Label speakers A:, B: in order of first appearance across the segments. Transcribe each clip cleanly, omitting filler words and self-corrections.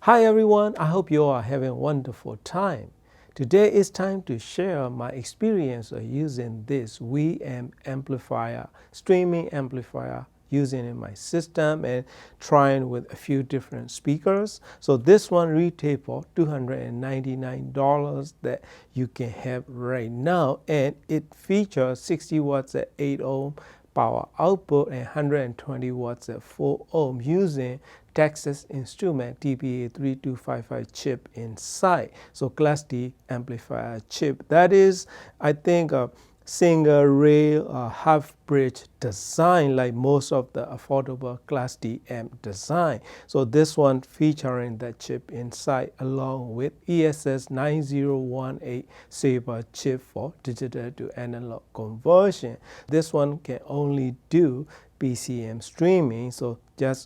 A: Hi everyone, I hope you all are having a wonderful time. Today is time to share my experience of using this VM amplifier, streaming amplifier, using in my system and trying with a few different speakers. So this one retail for $299 that you can have right now, and it features 60 watts at 8 ohm power output and 120 watts at 4 ohm using Texas Instrument TPA3255 chip inside. So Class D amplifier chip. That is, I think, a single rail half bridge design like most of the affordable Class D amp design. So this one featuring that chip inside along with ESS 9018 Saber chip for digital to analog conversion. This one can only do PCM streaming, so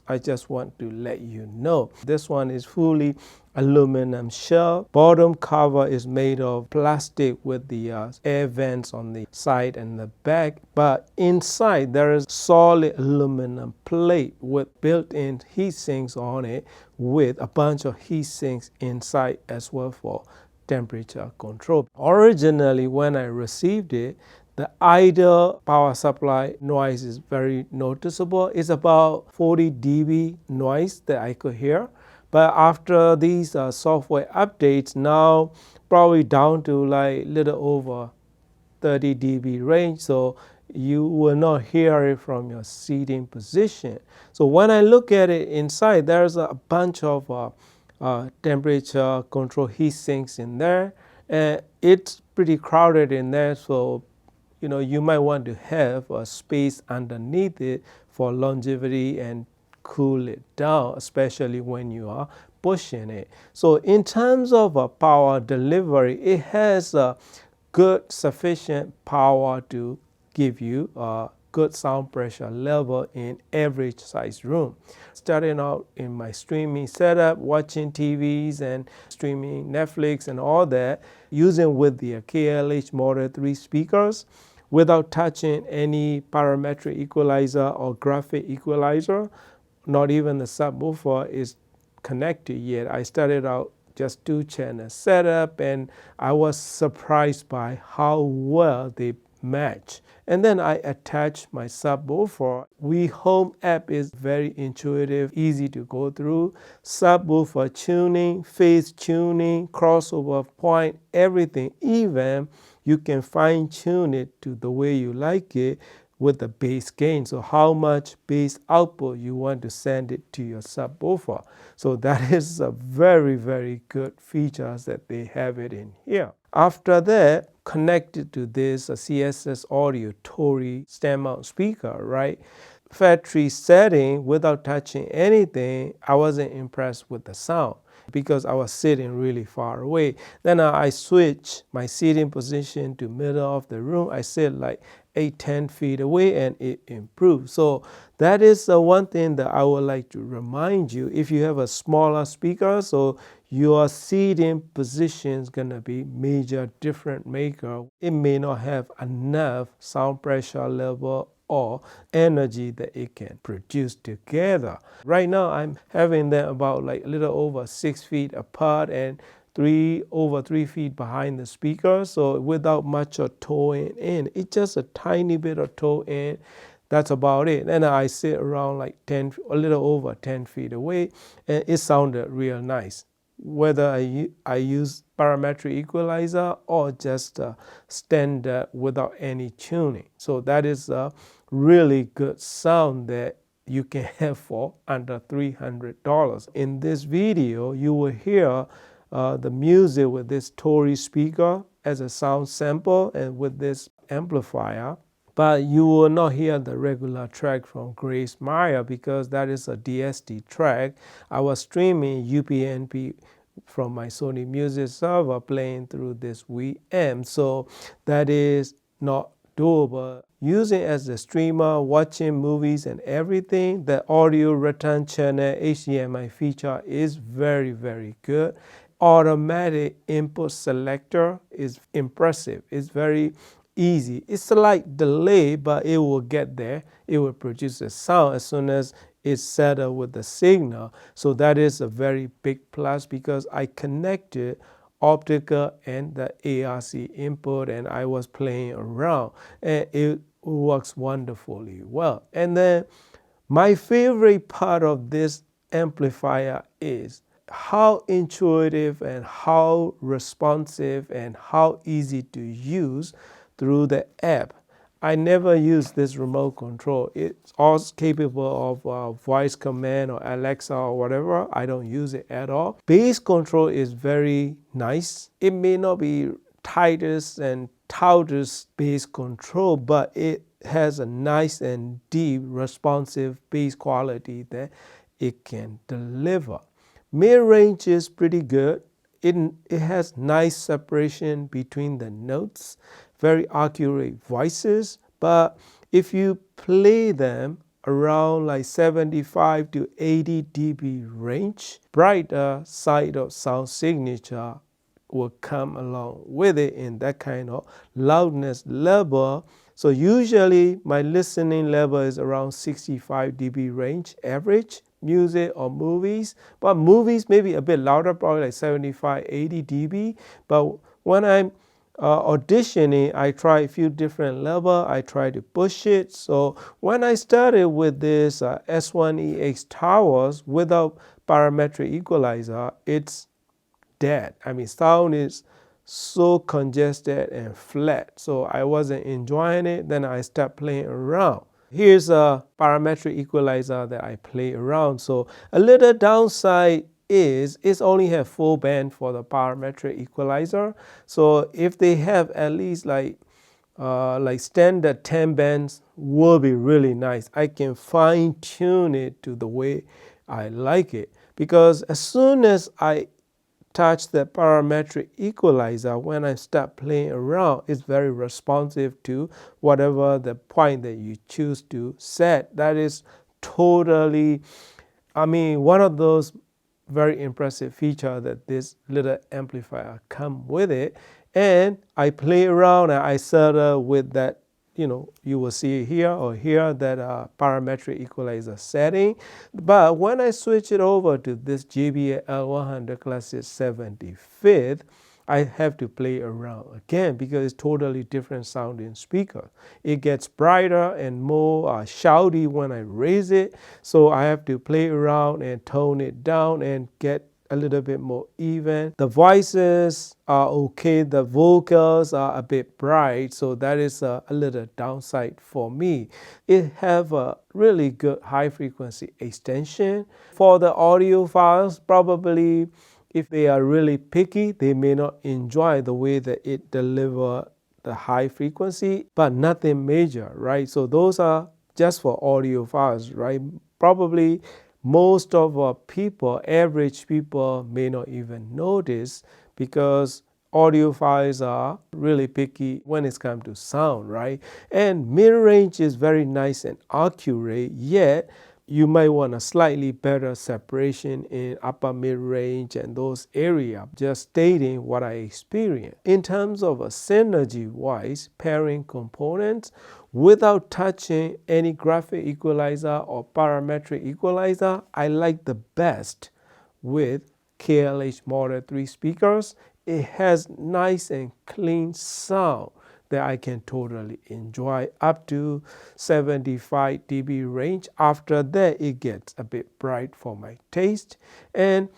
A: I just want to let you know. This one is fully aluminum shell. Bottom cover is made of plastic with the air vents on the side and the back, but inside there is solid aluminum plate with built-in heat sinks on it with a bunch of heat sinks inside as well for temperature control. Originally, when I received it, the idle power supply noise is very noticeable. It's about 40 dB noise that I could hear. But after these software updates, now probably down to like little over 30 dB range. So you will not hear it from your seating position. So when I look at it inside, there's a bunch of temperature control heat sinks in there. And it's pretty crowded in there. So you might want to have a space underneath it for longevity and cool it down, especially when you are pushing it. So in terms of power delivery, it has a good sufficient power to give you a good sound pressure level in average size room. Starting out in my streaming setup, watching TVs and streaming Netflix and all that, using with the KLH Model 3 speakers, without touching any parametric equalizer or graphic equalizer. Not even the subwoofer is connected yet. I started out just 2-channel setup and I was surprised by how well they match. And then I attached my subwoofer. WeHome app is very intuitive, easy to go through. Subwoofer tuning, phase tuning, crossover point, everything. Even you can fine tune it to the way you like it with the bass gain. So how much bass output you want to send it to your subwoofer. So that is a very, very good features that they have it in here. After that, connected to this a CSS Audio Tori stand mount speaker, right? Factory setting without touching anything, I wasn't impressed with the sound because I was sitting really far away. Then I switched my seating position to middle of the room. I sit like 8-10 feet away and it improved. So that is the one thing that I would like to remind you. If you have a smaller speaker, so your seating position is gonna be major different maker. It may not have enough sound pressure level or energy that it can produce together. Right now I'm having them about like a little over 6 feet apart and over 3 feet behind the speaker, so without much of towing in. It's just a tiny bit of toe in. That's about it. And I sit around like a little over 10 feet away, and it sounded real nice. Whether I use parametric equalizer or just standard without any tuning. So that is a really good sound that you can have for under $300. In this video, you will hear the music with this Tori speaker as a sound sample and with this amplifier. But you will not hear the regular track from Grace Meyer because that is a DSD track. I was streaming UPnP from my Sony Music server playing through this VM. So that is not doable. Using as a streamer, watching movies and everything, the audio return channel HDMI feature is very, very good. Automatic input selector is impressive. It's very easy. It's a slight delay, but it will get there. It will produce a sound as soon as is set up with the signal. So that is a very big plus because I connected optical and the ARC input and I was playing around and it works wonderfully well. And then my favorite part of this amplifier is how intuitive and how responsive and how easy to use through the app. I never use this remote control. It's also capable of voice command or Alexa or whatever. I don't use it at all. Bass control is very nice. It may not be tightest and loudest bass control, but it has a nice and deep responsive bass quality that it can deliver. Mid-range is pretty good. It has nice separation between the notes, very accurate voices, but if you play them around like 75 to 80 dB range, brighter side of sound signature will come along with it in that kind of loudness level. So usually my listening level is around 65 dB range average, music or movies, but movies maybe a bit louder, probably like 75, 80 dB. But when I'm auditioning, I try a few different levels. I try to push it. So when I started with this S1EX Towers without parametric equalizer, it's dead. I mean, sound is so congested and flat. So I wasn't enjoying it. Then I started playing around. Here's a parametric equalizer that I play around. So a little downside is it's only have 4 band for the parametric equalizer. So if they have at least like standard 10 bands will be really nice. I can fine tune it to the way I like it, because as soon as I touch the parametric equalizer, when I start playing around, it's very responsive to whatever the point that you choose to set. That is totally, I mean, one of those very impressive features that this little amplifier come with it. And I play around and I settle with that, you will see here or here that parametric equalizer setting. But when I switch it over to this JBL L100 Classic 75th, I have to play around again because it's totally different sounding speaker. It gets brighter and more shouty when I raise it. So I have to play around and tone it down and get a little bit more even. The voices are okay. The vocals are a bit bright. So that is a little downside for me. It have a really good high frequency extension. For the audiophiles, probably if they are really picky, they may not enjoy the way that it delivers the high frequency, but nothing major, right? So those are just for audiophiles, right? Probably most of our people, average people, may not even notice because audiophiles are really picky when it's come to sound, right? And mid-range is very nice and accurate, yet you might want a slightly better separation in upper mid-range and those areas, just stating what I experienced. In terms of a synergy-wise pairing components, without touching any graphic equalizer or parametric equalizer, I like the best with KLH Model 3 speakers. It has nice and clean sound that I can totally enjoy up to 75 dB range. After that, it gets a bit bright for my taste. And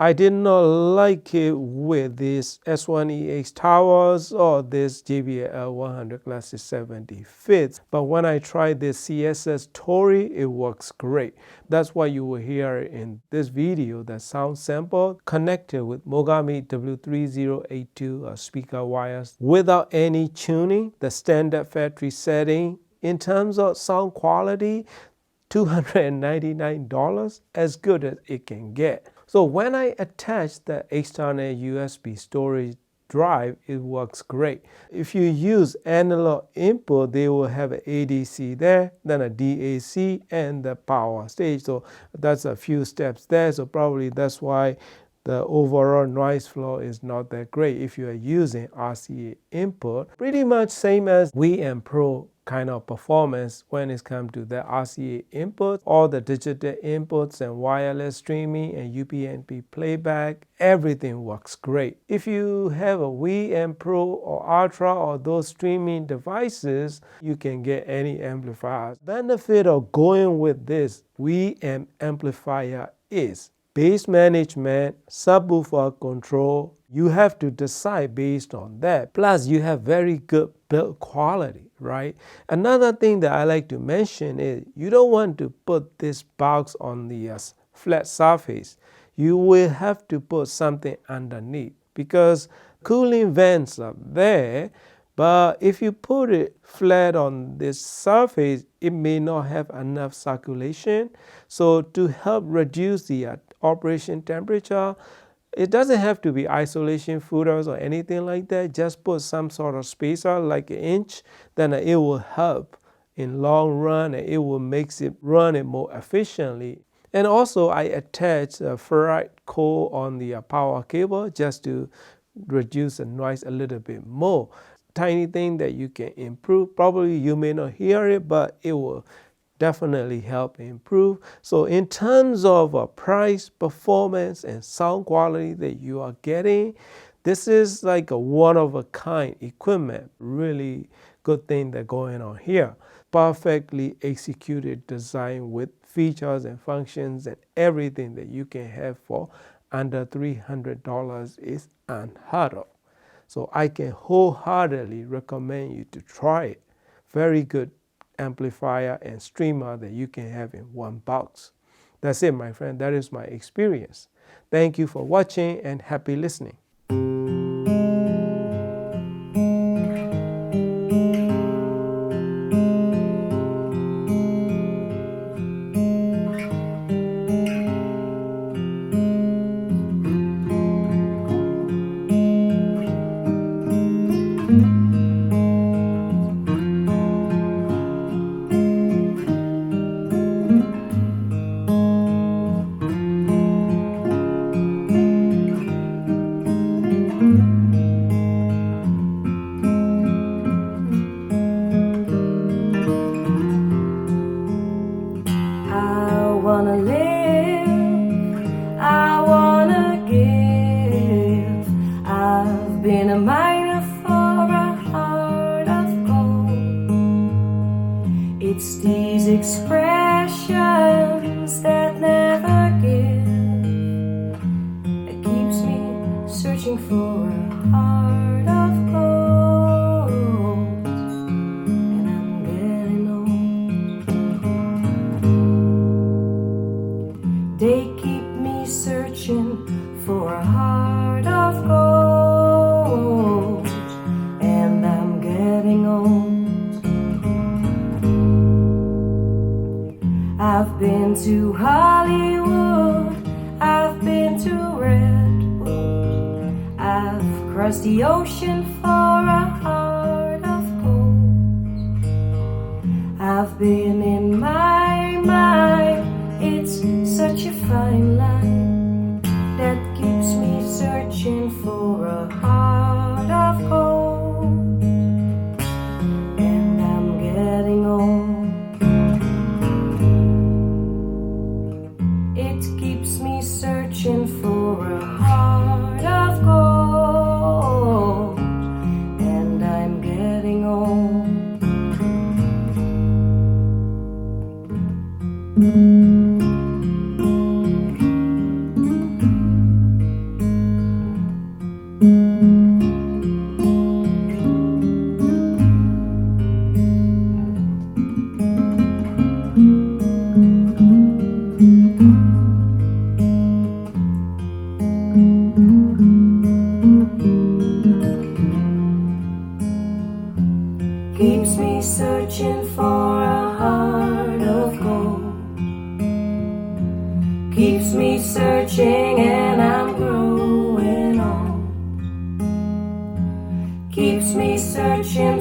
A: I did not like it with this S1EX Towers or this JBL L100 Classic 75th. But when I tried this CSS Tori, it works great. That's why you will hear in this video the sound sample connected with Mogami W3082 speaker wires without any tuning, the standard factory setting. In terms of sound quality, $299, as good as it can get. So when I attach the external USB storage drive, it works great. If you use analog input, they will have an ADC there, then a DAC, and the power stage. So that's a few steps there. So probably that's why the overall noise floor is not that great if you are using RCA input. Pretty much same as V and Pro kind of performance when it comes to the RCA input, all the digital inputs and wireless streaming and UPnP playback, everything works great. If you have a Wii M Pro or Ultra or those streaming devices, you can get any amplifiers. Benefit of going with this Wii M amplifier is bass management, subwoofer control. You have to decide based on that. Plus, you have very good build quality, right? Another thing that I like to mention is you don't want to put this box on the flat surface. You will have to put something underneath because cooling vents are there. But if you put it flat on this surface, it may not have enough circulation. So to help reduce the operation temperature, it doesn't have to be isolation footers or anything like that. Just put some sort of spacer like 1 inch, then it will help in long run and it will make it run it more efficiently. And also I attach a ferrite core on the power cable just to reduce the noise a little bit more. Tiny thing that you can improve. Probably you may not hear it, but it will definitely help improve. So in terms of price, performance, and sound quality that you are getting, this is like a one-of-a-kind equipment. Really good thing that's going on here. Perfectly executed design with features and functions and everything that you can have for under $300 is unheard of. So I can wholeheartedly recommend you to try it. Very good amplifier and streamer that you can have in one box. That's it, my friend. That is my experience. Thank you for watching and happy listening.
B: Been a miner for a heart of gold. It's these expressions that never give that keeps me searching for a heart of gold. And I'm getting old. They keep me searching for a heart of gold. I've been to Hollywood, I've been to Redwood, I've crossed the ocean for a heart of gold. I've been in my mind, it's such a fine line that keeps me searching for a heart of gold. And I'm getting old. Searching for a heart of gold, and I'm getting old. Keeps me searching for a heart of gold. Keeps me searching and I'm growing old. Keeps me searching